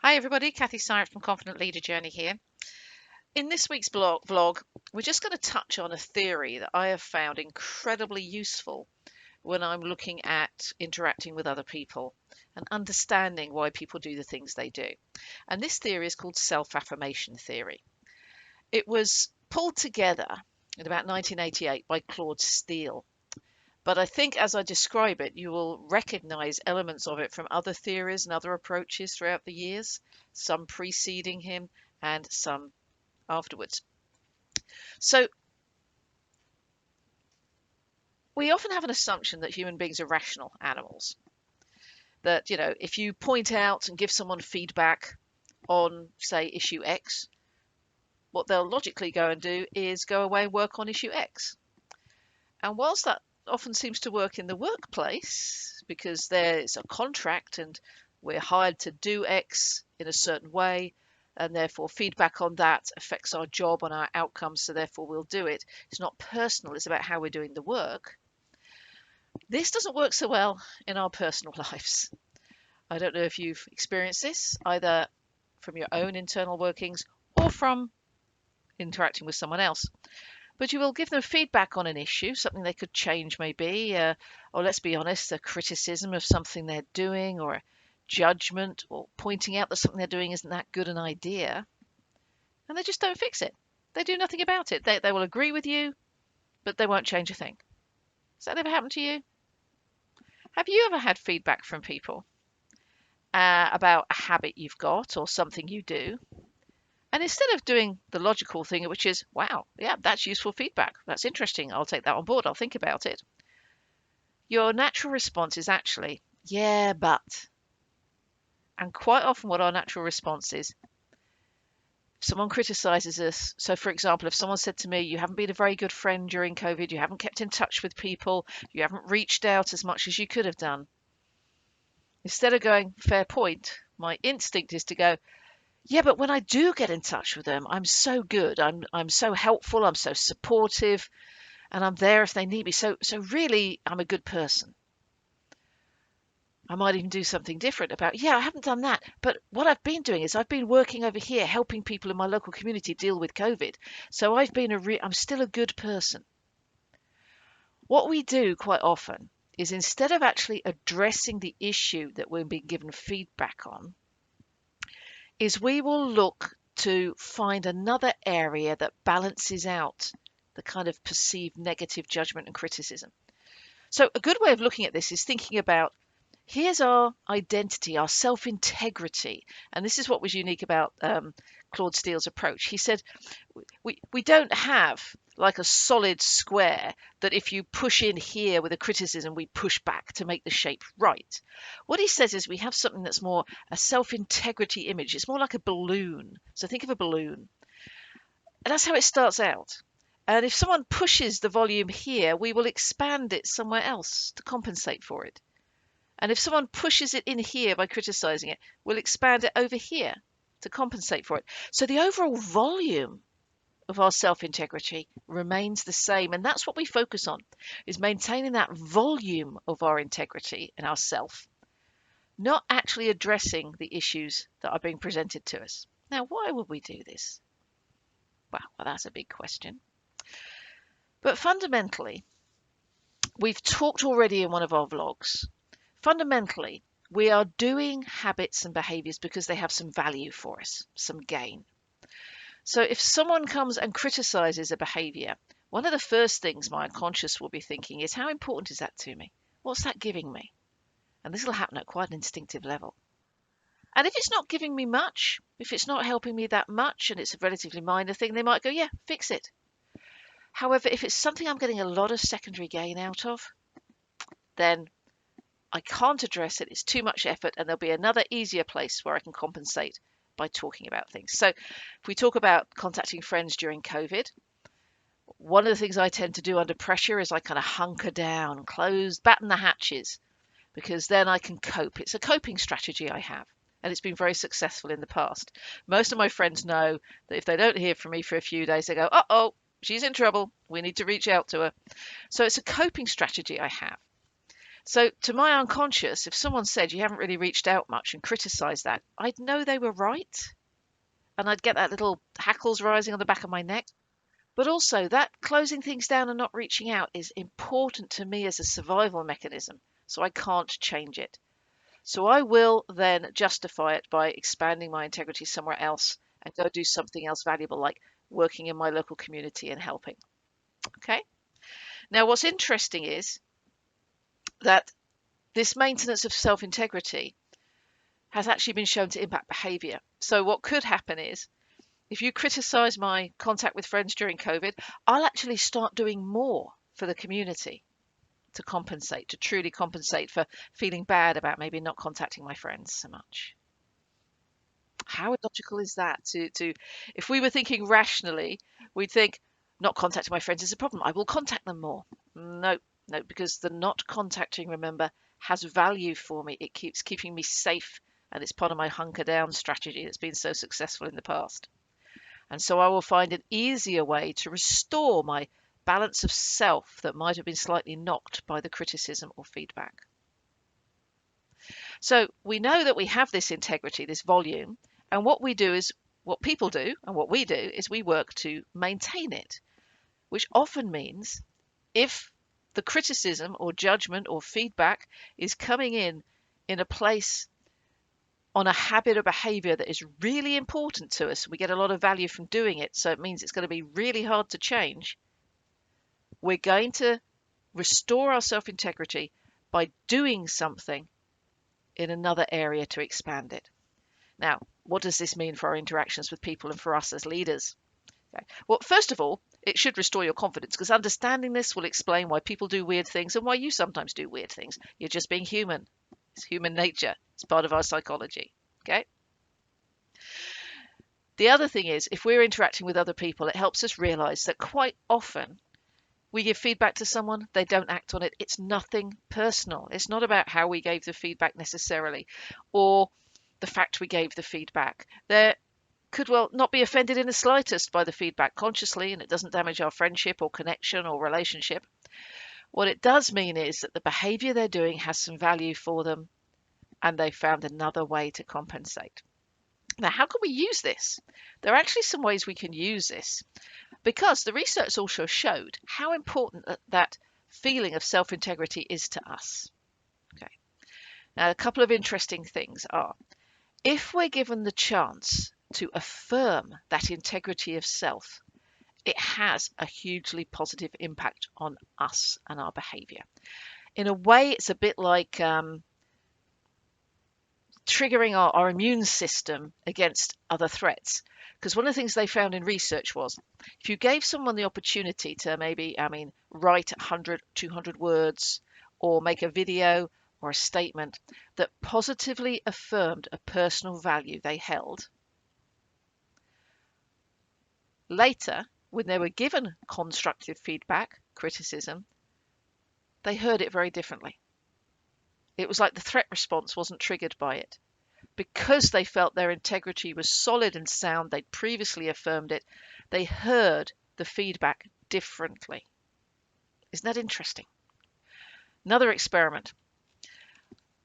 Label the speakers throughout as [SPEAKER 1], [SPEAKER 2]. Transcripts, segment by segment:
[SPEAKER 1] Hi everybody, Kathy Syrett from Confident Leader Journey here. In this week's vlog, we're just going to touch on a theory that I have found incredibly useful when I'm looking at interacting with other people and understanding why people do the things they do. And this theory is called Self Affirmation theory. It was pulled together in about 1988 by Claude Steele. But I think as I describe it, you will recognize elements of it from other theories and other approaches throughout the years, some preceding him and some afterwards. So we often have an assumption that human beings are rational animals. That, if you point out and give someone feedback on, say, issue X, what they'll logically go and do is go away and work on issue X. And whilst that often seems to work in the workplace because there's a contract and we're hired to do X in a certain way, and therefore feedback on that affects our job and our outcomes, so therefore we'll do it. It's not personal, it's about how we're doing the work. This doesn't work so well in our personal lives. I don't know if you've experienced this, either from your own internal workings or from interacting with someone else. But you will give them feedback on an issue, something they could change maybe, or let's be honest, a criticism of something they're doing, or a judgment, or pointing out that something they're doing isn't that good an idea, and they just don't fix it. They do nothing about it. They will agree with you, but they won't change a thing. Has that ever happened to you? Have you ever had feedback from people about a habit you've got or something you do? And instead of doing the logical thing, which is, wow, yeah, that's useful feedback. That's interesting. I'll take that on board. I'll think about it. Your natural response is actually, yeah, but. And quite often what our natural response is, if someone criticizes us. So for example, if someone said to me, you haven't been a very good friend during COVID, you haven't kept in touch with people, you haven't reached out as much as you could have done. Instead of going, fair point, my instinct is to go, yeah, but when I do get in touch with them, I'm so good. I'm so helpful. I'm so supportive, and I'm there if they need me. So really, I'm a good person. I might even do something different about, yeah, I haven't done that, but what I've been doing is I've been working over here helping people in my local community deal with COVID. So I'm still a good person. What we do quite often is instead of actually addressing the issue that we're being given feedback on, is we will look to find another area that balances out the kind of perceived negative judgment and criticism. So a good way of looking at this is thinking about, here's our identity, our self-integrity. And this is what was unique about Claude Steele's approach. He said, we don't have like a solid square that if you push in here with a criticism, we push back to make the shape right. What he says is we have something that's more a self-integrity image. It's more like a balloon. So think of a balloon. And that's how it starts out. And if someone pushes the volume here, we will expand it somewhere else to compensate for it. And if someone pushes it in here by criticizing it, we'll expand it over here to compensate for it. So the overall volume of our self-integrity remains the same. And that's what we focus on, is maintaining that volume of our integrity in ourself, not actually addressing the issues that are being presented to us. Now, why would we do this? Well, that's a big question. But fundamentally, we've talked already in one of our vlogs. Fundamentally, we are doing habits and behaviors because they have some value for us, some gain. So if someone comes and criticizes a behavior, one of the first things my unconscious will be thinking is, how important is that to me? What's that giving me? And this will happen at quite an instinctive level. And if it's not giving me much, if it's not helping me that much, and it's a relatively minor thing, they might go, yeah, fix it. However, if it's something I'm getting a lot of secondary gain out of, then I can't address it. It's too much effort, and there'll be another easier place where I can compensate by talking about things. So if we talk about contacting friends during COVID, one of the things I tend to do under pressure is I kind of hunker down, batten the hatches, because then I can cope. It's a coping strategy I have, and it's been very successful in the past. Most of my friends know that if they don't hear from me for a few days, they go, uh-oh, she's in trouble. We need to reach out to her. So it's a coping strategy I have. So to my unconscious, if someone said you haven't really reached out much and criticized that, I'd know they were right. And I'd get that little hackles rising on the back of my neck. But also, that closing things down and not reaching out is important to me as a survival mechanism. So I can't change it. So I will then justify it by expanding my integrity somewhere else and go do something else valuable, like working in my local community and helping. Okay. Now, what's interesting is that this maintenance of self integrity has actually been shown to impact behavior. So, what could happen is if you criticize my contact with friends during COVID, I'll actually start doing more for the community to compensate, to truly compensate for feeling bad about maybe not contacting my friends so much. How illogical is that? If we were thinking rationally, we'd think not contacting my friends is a problem. I will contact them more. No, no, because the not contacting, remember, has value for me. It keeps keeping me safe, and it's part of my hunker down strategy that's been so successful in the past. And so I will find an easier way to restore my balance of self that might have been slightly knocked by the criticism or feedback. So we know that we have this integrity, this volume, and what we do is what people do, and what we do is we work to maintain it, which often means if the criticism or judgment or feedback is coming in a place on a habit or behavior that is really important to us, we get a lot of value from doing it, so it means it's going to be really hard to change. We're going to restore our self integrity by doing something in another area to expand it. Now, what does this mean for our interactions with people and for us as leaders? Okay. Well, first of all, it should restore your confidence because understanding this will explain why people do weird things and why you sometimes do weird things. You're just being human. It's human nature. It's part of our psychology. Okay. The other thing is, if we're interacting with other people, it helps us realize that quite often we give feedback to someone, they don't act on it. It's nothing personal. It's not about how we gave the feedback necessarily or the fact we gave the feedback. They could well not be offended in the slightest by the feedback consciously, and it doesn't damage our friendship or connection or relationship. What it does mean is that the behavior they're doing has some value for them and they found another way to compensate. Now, how can we use this? There are actually some ways we can use this because the research also showed how important that feeling of self-integrity is to us. Okay. Now, a couple of interesting things are, if we're given the chance to affirm that integrity of self, it has a hugely positive impact on us and our behavior. In a way, it's a bit like triggering our immune system against other threats. Because one of the things they found in research was if you gave someone the opportunity to maybe, write 100, 200 words or make a video or a statement that positively affirmed a personal value they held, later, when they were given constructive feedback, criticism, they heard it very differently. It was like the threat response wasn't triggered by it. Because they felt their integrity was solid and sound, they'd previously affirmed it, they heard the feedback differently. Isn't that interesting? Another experiment.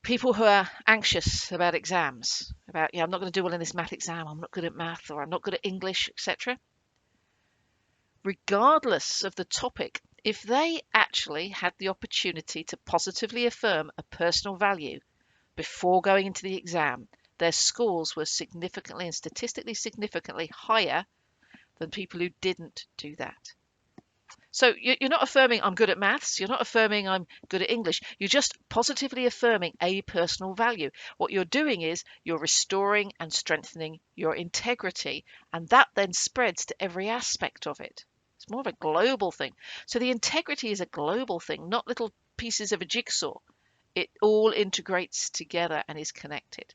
[SPEAKER 1] People who are anxious about exams, about, I'm not going to do well in this math exam, I'm not good at math, or I'm not good at English, etc. Regardless of the topic, if they actually had the opportunity to positively affirm a personal value before going into the exam, their scores were significantly and statistically significantly higher than people who didn't do that. So you're not affirming I'm good at maths, you're not affirming I'm good at English, you're just positively affirming a personal value. What you're doing is you're restoring and strengthening your integrity, and that then spreads to every aspect of it. It's more of a global thing. So the integrity is a global thing, not little pieces of a jigsaw. It all integrates together and is connected.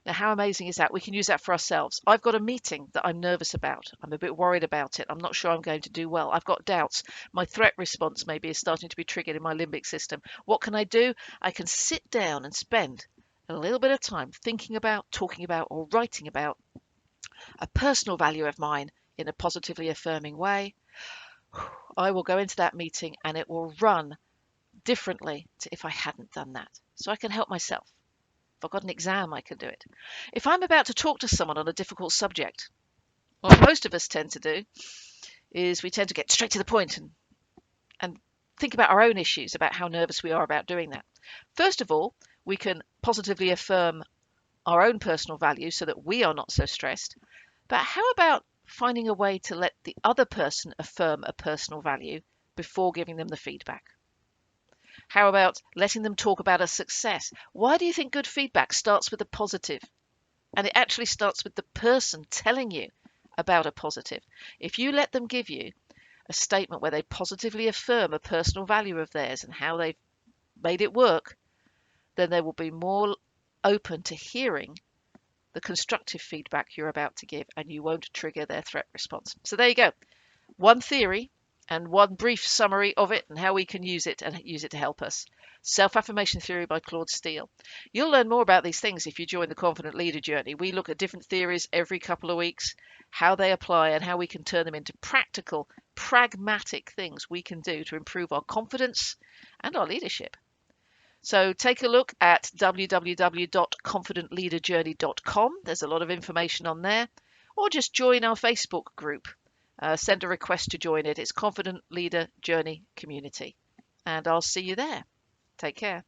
[SPEAKER 1] Now, how amazing is that? We can use that for ourselves. I've got a meeting that I'm nervous about. I'm a bit worried about it. I'm not sure I'm going to do well. I've got doubts. My threat response maybe is starting to be triggered in my limbic system. What can I do? I can sit down and spend a little bit of time thinking about, talking about, or writing about a personal value of mine in a positively affirming way. I will go into that meeting and it will run differently to if I hadn't done that, so I can help myself. If I've got an exam, I can do it. If I'm about to talk to someone on a difficult subject, what most of us tend to do is we tend to get straight to the point and think about our own issues, about how nervous we are about doing that. First of all, we can positively affirm our own personal value so that we are not so stressed. But how about finding a way to let the other person affirm a personal value before giving them the feedback? How about letting them talk about a success? Why do you think good feedback starts with a positive? And it actually starts with the person telling you about a positive. If you let them give you a statement where they positively affirm a personal value of theirs and how they've made it work, then they will be more open to hearing the constructive feedback you're about to give, and you won't trigger their threat response. So there you go. One theory and one brief summary of it and how we can use it and use it to help us. Self-Affirmation Theory by Claude Steele. You'll learn more about these things if you join the Confident Leader Journey. We look at different theories every couple of weeks, how they apply and how we can turn them into practical, pragmatic things we can do to improve our confidence and our leadership. So take a look at www.confidentleaderjourney.com. There's a lot of information on there. Or just join our Facebook group. Send a request to join it. It's Confident Leader Journey Community. And I'll see you there. Take care.